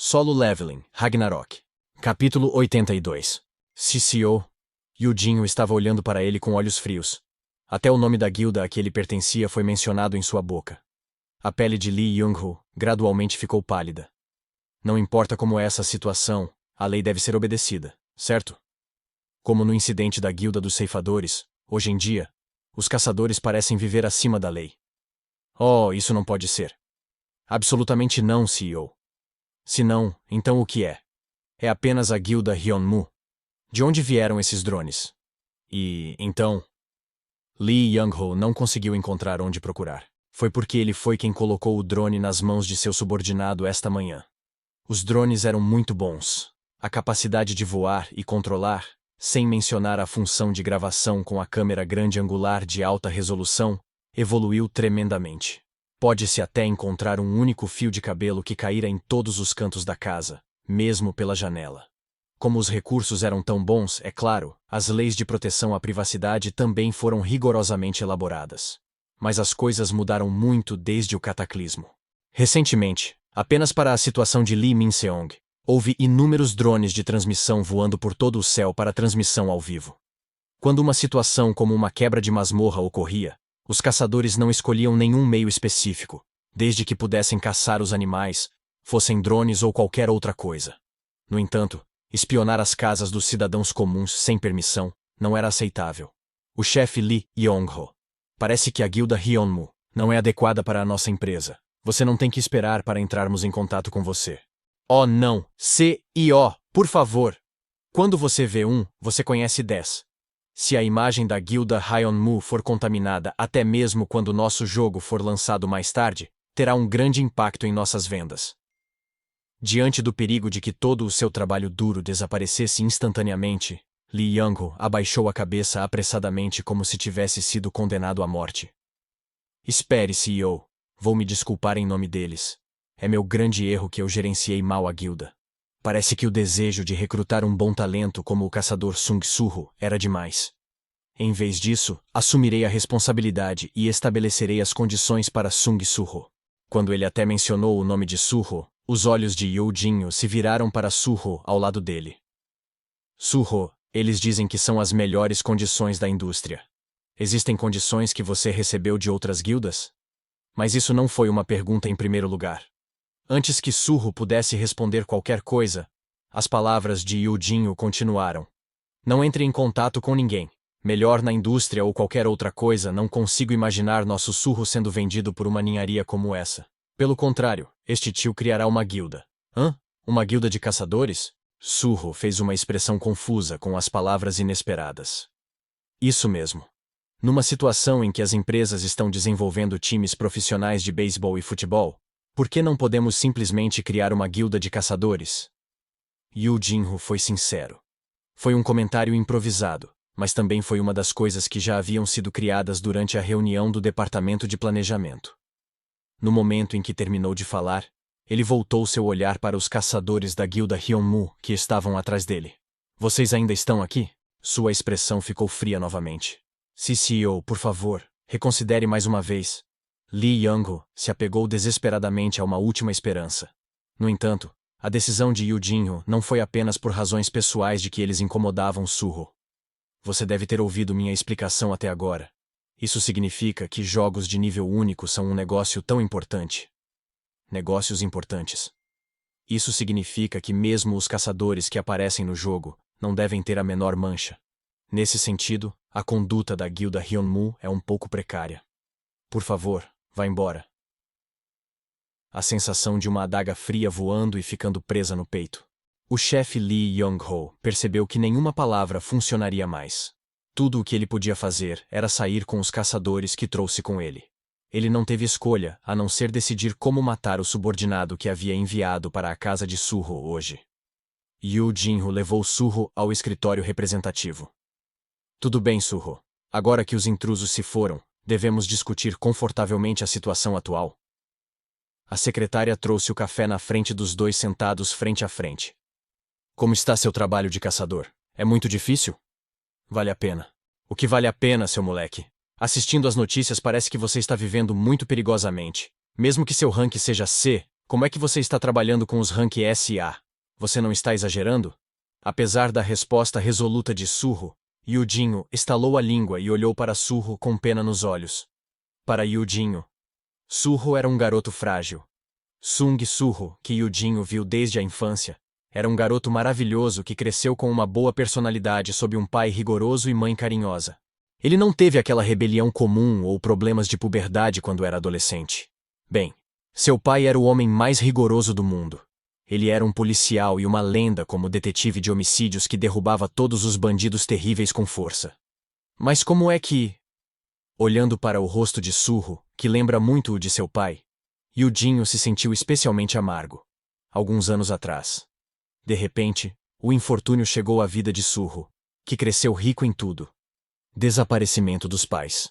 Solo Leveling, Ragnarok. Capítulo 82. CCO. Yudinho estava olhando para ele com olhos frios. Até o nome da guilda a que ele pertencia foi mencionado em sua boca. A pele de Lee Young-ho gradualmente ficou pálida. Não importa como é essa situação, a lei deve ser obedecida, certo? Como no incidente da guilda dos ceifadores, hoje em dia, os caçadores parecem viver acima da lei. Oh, isso não pode ser. Absolutamente não, CEO. Se não, então o que é? É apenas a guilda Hyunmu. De onde vieram esses drones? E, então... Lee Young-ho não conseguiu encontrar onde procurar. Foi porque ele foi quem colocou o drone nas mãos de seu subordinado esta manhã. Os drones eram muito bons. A capacidade de voar e controlar, sem mencionar a função de gravação com a câmera grande angular de alta resolução, evoluiu tremendamente. Pode-se até encontrar um único fio de cabelo que caíra em todos os cantos da casa, mesmo pela janela. Como os recursos eram tão bons, é claro, as leis de proteção à privacidade também foram rigorosamente elaboradas. Mas as coisas mudaram muito desde o cataclismo. Recentemente, apenas para a situação de Lee Min-seong, houve inúmeros drones de transmissão voando por todo o céu para transmissão ao vivo. Quando uma situação como uma quebra de masmorra ocorria, os caçadores não escolhiam nenhum meio específico, desde que pudessem caçar os animais, fossem drones ou qualquer outra coisa. No entanto, espionar as casas dos cidadãos comuns sem permissão não era aceitável. O chefe Lee Young-ho. Parece que a guilda Hyunmu não é adequada para a nossa empresa. Você não tem que esperar para entrarmos em contato com você. Oh não, CEO, por favor! Quando você vê um, você conhece 10. Se a imagem da guilda Hyunmu for contaminada até mesmo quando nosso jogo for lançado mais tarde, terá um grande impacto em nossas vendas. Diante do perigo de que todo o seu trabalho duro desaparecesse instantaneamente, Lee Young-ho abaixou a cabeça apressadamente como se tivesse sido condenado à morte. Espere, CEO. Vou me desculpar em nome deles. É meu grande erro que eu gerenciei mal a guilda. Parece que o desejo de recrutar um bom talento como o caçador Sung Suho era demais. Em vez disso, assumirei a responsabilidade e estabelecerei as condições para Sung Suho. Quando ele até mencionou o nome de Suho, os olhos de Yudinho se viraram para Suho ao lado dele. Suho, eles dizem que são as melhores condições da indústria. Existem condições que você recebeu de outras guildas? Mas isso não foi uma pergunta em primeiro lugar. Antes que Suho pudesse responder qualquer coisa, as palavras de Yudinho continuaram. Não entre em contato com ninguém. Melhor na indústria ou qualquer outra coisa, não consigo imaginar nosso Suho sendo vendido por uma ninharia como essa. Pelo contrário, este tio criará uma guilda. Hã? Uma guilda de caçadores? Suho fez uma expressão confusa com as palavras inesperadas. Isso mesmo. Numa situação em que as empresas estão desenvolvendo times profissionais de beisebol e futebol, por que não podemos simplesmente criar uma guilda de caçadores? Yudinho foi sincero. Foi um comentário improvisado, mas também foi uma das coisas que já haviam sido criadas durante a reunião do departamento de planejamento. No momento em que terminou de falar, ele voltou seu olhar para os caçadores da guilda Hyunmu que estavam atrás dele. Vocês ainda estão aqui? Sua expressão ficou fria novamente. CEO, por favor, reconsidere mais uma vez. Lee Young-ho se apegou desesperadamente a uma última esperança. No entanto, a decisão de Yudinho não foi apenas por razões pessoais de que eles incomodavam Suho. Você deve ter ouvido minha explicação até agora. Isso significa que jogos de nível único são um negócio tão importante. Negócios importantes. Isso significa que mesmo os caçadores que aparecem no jogo não devem ter a menor mancha. Nesse sentido, a conduta da guilda Hyunmu é um pouco precária. Por favor, vá embora. A sensação de uma adaga fria voando e ficando presa no peito. O chefe Lee Young-ho percebeu que nenhuma palavra funcionaria mais. Tudo o que ele podia fazer era sair com os caçadores que trouxe com ele. Ele não teve escolha a não ser decidir como matar o subordinado que havia enviado para a casa de Suho hoje. Yudinho levou Suho ao escritório representativo. Tudo bem, Suho. Agora que os intrusos se foram, devemos discutir confortavelmente a situação atual. A secretária trouxe o café na frente dos dois sentados frente a frente. Como está seu trabalho de caçador? É muito difícil? Vale a pena. O que vale a pena, seu moleque? Assistindo às notícias parece que você está vivendo muito perigosamente. Mesmo que seu rank seja C, Como é que você está trabalhando com os Rank SA? Você não está exagerando? Apesar da resposta resoluta de Surro, Yudinho estalou a língua e olhou para Surro com pena nos olhos. Para Yudinho, Surro era um garoto frágil. Sung Surro, que Yudinho viu desde a infância, era um garoto maravilhoso que cresceu com uma boa personalidade sob um pai rigoroso e mãe carinhosa. Ele não teve aquela rebelião comum ou problemas de puberdade quando era adolescente. Bem, seu pai era o homem mais rigoroso do mundo. Ele era um policial e uma lenda como detetive de homicídios que derrubava todos os bandidos terríveis com força. Mas como é que... Olhando para o rosto de Surro, que lembra muito o de seu pai, Yudinho se sentiu especialmente amargo. Alguns anos atrás. De repente, o infortúnio chegou à vida de Surro, que cresceu rico em tudo. Desaparecimento dos pais.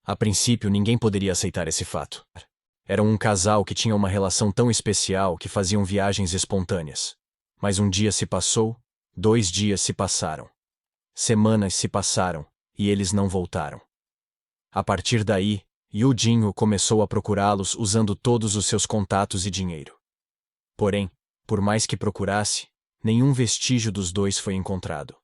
A princípio, ninguém poderia aceitar esse fato. Eram um casal que tinha uma relação tão especial que faziam viagens espontâneas. Mas um dia se passou, 2 dias se passaram. Semanas se passaram, e eles não voltaram. A partir daí, Yudinho começou a procurá-los usando todos os seus contatos e dinheiro. Porém, por mais que procurasse, nenhum vestígio dos dois foi encontrado.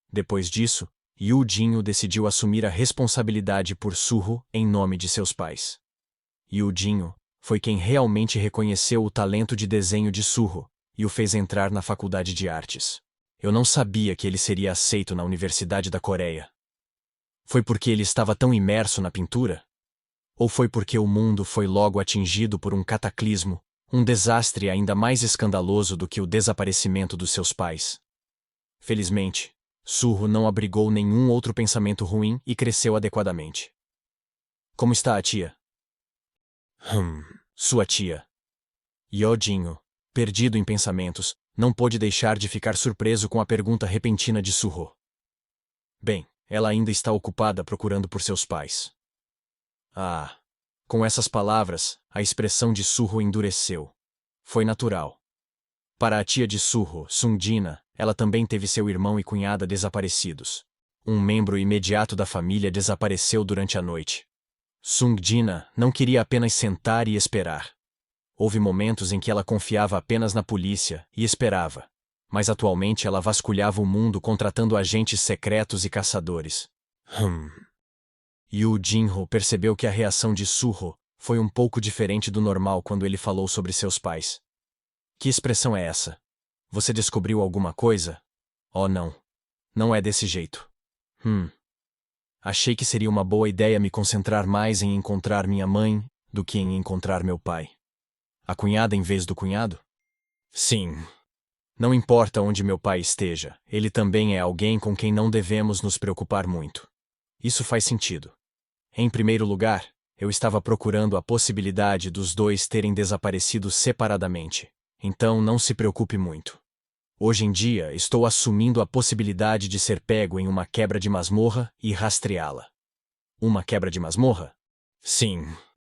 Depois disso, Yudinho decidiu assumir a responsabilidade por Surro em nome de seus pais. Yudinho foi quem realmente reconheceu o talento de desenho de Surro e o fez entrar na faculdade de artes. Eu não sabia que ele seria aceito na Universidade da Coreia. Foi porque ele estava tão imerso na pintura? Ou foi porque o mundo foi logo atingido por um cataclismo, um desastre ainda mais escandaloso do que o desaparecimento dos seus pais? Felizmente, Surro não abrigou nenhum outro pensamento ruim e cresceu adequadamente. Como está a tia? Sua tia. Yudinho, perdido em pensamentos, não pôde deixar de ficar surpreso com a pergunta repentina de Surro. Bem, ela ainda está ocupada procurando por seus pais. Ah! Com essas palavras, a expressão de Surro endureceu. Foi natural. Para a tia de Surro, Sungdina, ela também teve seu irmão e cunhada desaparecidos. Um membro imediato da família desapareceu durante a noite. Sungdina não queria apenas sentar e esperar. Houve momentos em que ela confiava apenas na polícia e esperava. Mas atualmente ela vasculhava o mundo contratando agentes secretos e caçadores. Yudinho percebeu que a reação de Surro foi um pouco diferente do normal quando ele falou sobre seus pais. Que expressão é essa? Você descobriu alguma coisa? Oh não. Não é desse jeito. Achei que seria uma boa ideia me concentrar mais em encontrar minha mãe do que em encontrar meu pai. A cunhada em vez do cunhado? Sim. Não importa onde meu pai esteja, ele também é alguém com quem não devemos nos preocupar muito. Isso faz sentido. Em primeiro lugar, eu estava procurando a possibilidade dos dois terem desaparecido separadamente. Então não se preocupe muito. Hoje em dia, estou assumindo a possibilidade de ser pego em uma quebra de masmorra e rastreá-la. Uma quebra de masmorra? Sim.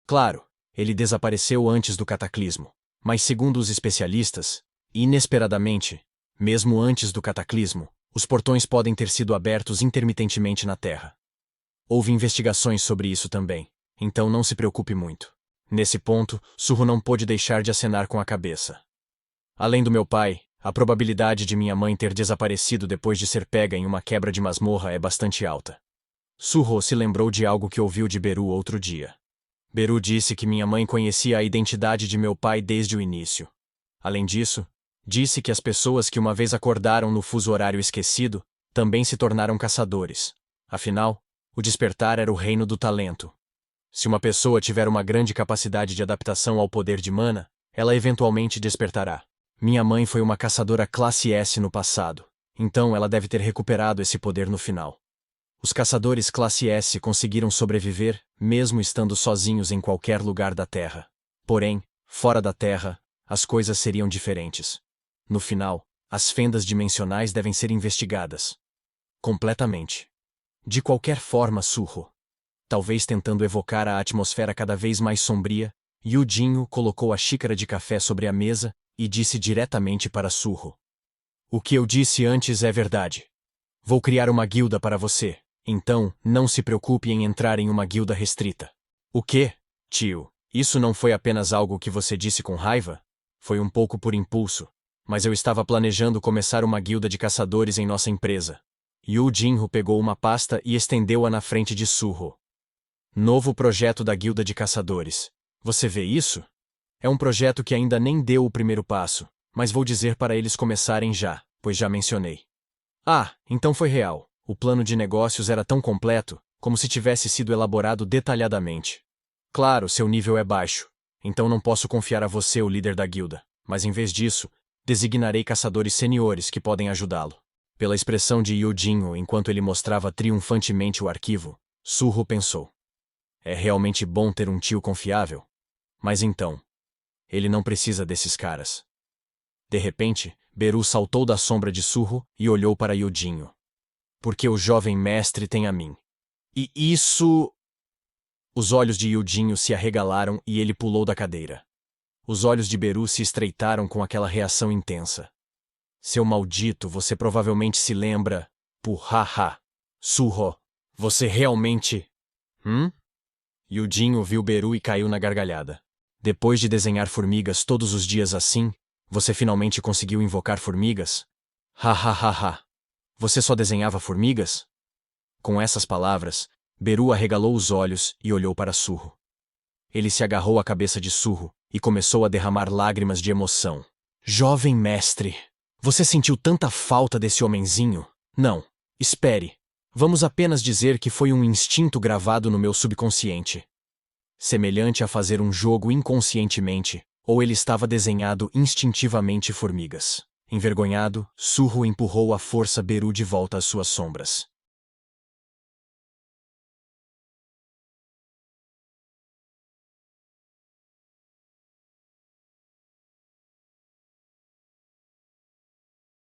Claro, ele desapareceu antes do cataclismo. Mas segundo os especialistas, inesperadamente, mesmo antes do cataclismo, os portões podem ter sido abertos intermitentemente na Terra. Houve investigações sobre isso também, então não se preocupe muito. Nesse ponto, Surro não pôde deixar de acenar com a cabeça. Além do meu pai, a probabilidade de minha mãe ter desaparecido depois de ser pega em uma quebra de masmorra é bastante alta. Surro se lembrou de algo que ouviu de Beru outro dia. Beru disse que minha mãe conhecia a identidade de meu pai desde o início. Além disso, disse que as pessoas que uma vez acordaram no fuso horário esquecido também se tornaram caçadores. Afinal, o despertar era o reino do talento. Se uma pessoa tiver uma grande capacidade de adaptação ao poder de mana, ela eventualmente despertará. Minha mãe foi uma caçadora classe S no passado, então ela deve ter recuperado esse poder no final. Os caçadores classe S conseguiram sobreviver, mesmo estando sozinhos em qualquer lugar da Terra. Porém, fora da Terra, as coisas seriam diferentes. No final, as fendas dimensionais devem ser investigadas. Completamente. De qualquer forma, Surro. Talvez tentando evocar a atmosfera cada vez mais sombria, Yudinho colocou a xícara de café sobre a mesa e disse diretamente para Surro. O que eu disse antes é verdade. Vou criar uma guilda para você, então não se preocupe em entrar em uma guilda restrita. O quê, tio? Isso não foi apenas algo que você disse com raiva? Foi um pouco por impulso, mas eu estava planejando começar uma guilda de caçadores em nossa empresa. Yu Jinho pegou uma pasta e estendeu-a na frente de Suho. Novo projeto da guilda de caçadores. Você vê isso? É um projeto que ainda nem deu o primeiro passo, mas vou dizer para eles começarem já, pois já mencionei. Ah, então foi real. O plano de negócios era tão completo, como se tivesse sido elaborado detalhadamente. Claro, seu nível é baixo, então não posso confiar a você, o líder da guilda, mas em vez disso, designarei caçadores seniores que podem ajudá-lo. Pela expressão de Yu Jinho enquanto ele mostrava triunfantemente o arquivo, Suho pensou. É realmente bom ter um tio confiável? Mas então, ele não precisa desses caras. De repente, Beru saltou da sombra de Suho e olhou para Yu Jinho. Porque o jovem mestre tem a mim. E isso... Os olhos de Yu Jinho se arregalaram e ele pulou da cadeira. Os olhos de Beru se estreitaram com aquela reação intensa. Seu maldito, você provavelmente se lembra... Puhaha. Suho, você realmente... Yu Jinho viu Beru e caiu na gargalhada. Depois de desenhar formigas todos os dias assim, você finalmente conseguiu invocar formigas? Ha. Você só desenhava formigas? Com essas palavras, Beru arregalou os olhos e olhou para Suho. Ele se agarrou à cabeça de Suho e começou a derramar lágrimas de emoção. Jovem mestre, você sentiu tanta falta desse homenzinho? Não, espere. Vamos apenas dizer que foi um instinto gravado no meu subconsciente. Semelhante a fazer um jogo inconscientemente, ou ele estava desenhado instintivamente formigas. Envergonhado, Suho empurrou à força Beru de volta às suas sombras.